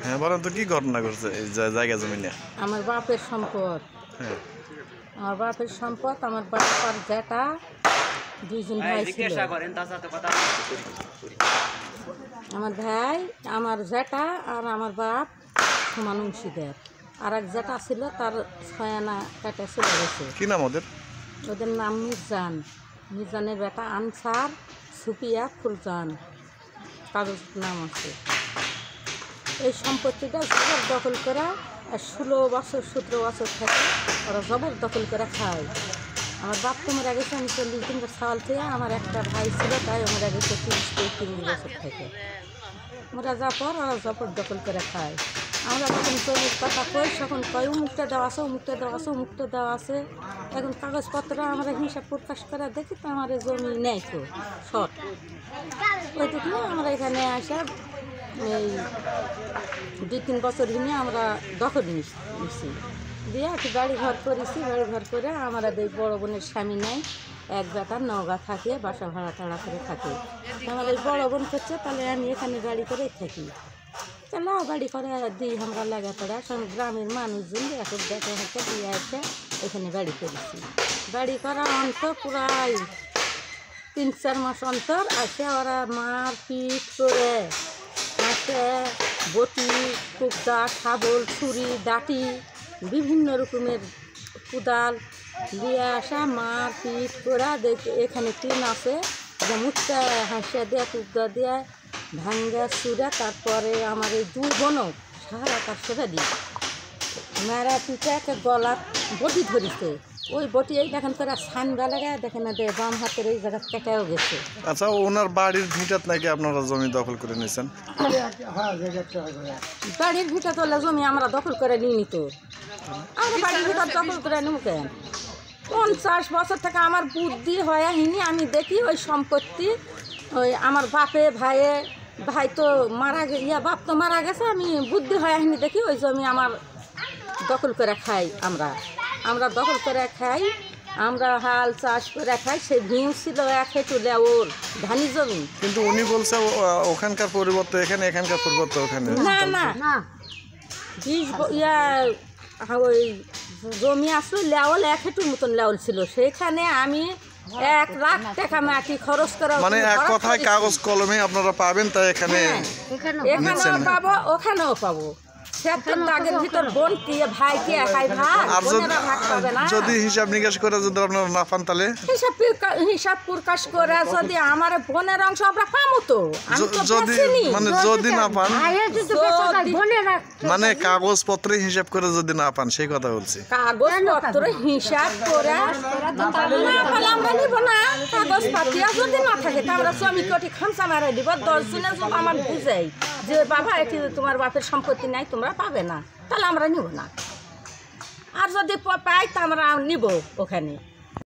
হ্যাঁ বলেন তো, কি ঘটনা ঘটছে এই জায়গা জমি নিয়ে? আমার বাপের সম্পদ। হ্যাঁ, আমার বাপের সম্পদ, আমার বাপ আর জ্যাঠা দুইজন ভাই ছিল। আমার ভাই, আমার জ্যাঠা আর আমার বাপ সমান অংশীদার। আর এক জ্যাঠা ছিল, তার 6 আনা কাটা চলে গেছে। কি নাম ওদের? ওদের নাম মির্জান। মির্জানের বেটা আনসার, সুফিয়া, ফুলজান, কাগজ নাম আছে। এই সম্পত্তিটা জবরদখল করে 16 বছর 17 বছর থেকে ওরা জবরদখল করে খায়। আমার বাপ তো মারা গেছে, আমি 40 দিন সাল থেকে। আমার একটা ভাই ছিল, তাই মারা গেছে 30-33 বছর থেকে। মারা যাওয়ার পর ওরা জবরদখল করে খায়। আমরা যখন জমির কথা কই, তখন কয় মুখটা দেওয়া আছে, মুখটা দেওয়া আছে, মুখটা দেওয়া আছে। এখন কাগজপত্র আমরা হিসাব প্রকাশ করে দেখি তো আমার জমি নেই, তো শর্ট। ওইটুকু আমরা এখানে আসা এই 2-3 বছর নিয়ে আমরা দখল নিচ্ছি, দিয়ে একটু বাড়ি ঘর করেছি। বাড়ি ঘর করে আমরা এই বড়ো বোনের স্বামী নেই, এক বেটার নওগাঁ থাকে, বাসা ভাড়া টাড়া করে থাকে। আমার এই বড়ো বোন করছে, তাহলে আমি এখানে বাড়ি করেই থাকি। তাহলে বাড়ি করে দিই আমরা লেখাপড়া, সব গ্রামের মানুষজন এখন দেখে হচ্ছে দিয়ে আসে এখানে বাড়ি করেছি। বাড়ি করা অন্তর প্রায় 3-4 মাস অন্তর আসে ওরা মারপিট করে আসে, বটি, কুকদা, শাবল, ছুরি, ডাটি, বিভিন্ন রকমের কোদাল দিয়ে আসা, মারপিট করে। দেখি এখানে টিন আছে, মুখটা হাসিয়া দিয়ে কুকদা দিয়ে ভাঙ্গা চুরা। তারপরে আমার এই 2 বোনও সারা তার সেটা দিই মেরা পিঠে একটা গলার বটি ধরেছে। ওই বটি এই দেখেন করে ছান বেলাগে দেখেন না, বাম হাতের এই জায়গা কেটেও গেছে। আচ্ছা, ওনার বাড়ির ভিটাত নাকি আপনারা জমি দখল করে নিয়েছেন? বাড়ির ভিটা তোলা জমি আমরা দখল করে নিই, তো আমরা বাড়ির ভিতর দখল করে নিব কেন? 50 বছর থেকে আমার বুদ্ধি হয় হিনি, আমি দেখি ওই সম্পত্তি ওই আমার বাপে ভাই তো মারা বাপ তো মারা গেছে, আমি বুদ্ধি হয় হিনি দেখি ওই জমি আমার দখল করে খাই। আমরা দখল করে খাই, আমরা হাল চাষ করে খাই। সে ভিউ ছিল 1 হেঁটু লেওর ধানি জমি। কিন্তু উনি বলছে ওখানকার পরিবর্তে এখানে, এখানকার পরিবর্তে ওখানে। না 20 ওই জমি আসলো লেওল 1 হেঁটুর মতন লেওল ছিল। সেখানে আমি 1 লাখ টাকা মাটি খরচ করে, মানে এক কথায় কাগজ কলমে আপনারা পাবেন, তাই এখানে এখানেও পাবো, ওখানেও পাবো। দাগের ভিতর বোন দিয়ে ভাই কে একাই ভাগ, বোনেরা ভাগ পাবে না। যদি হিসাব নিকাশ করে যদি আপনারা না পান, তাহলে হিসাব প্রকাশ করে যদি আমার বোনের অংশ আমরা পাবো, তো যদি মানে যদি না পান, মানে কাগজপত্রে হিসাব করে যদি না পান, সেই কথা বলছি। কাগজপত্র হিসাব করে না পালে আমরা নিব না। কাগজপত্র যদি না থাকে তা আমরা জমি কোটি খামচা মারা দিব। 10 জনে যদি আমার বুঝাই যে বাবা এটি তোমার বাপের সম্পত্তি নাই, তোমরা পাবে না, তাহলে আমরা নিব না। আর যদি পাই তা আমরা নিব ওখানে।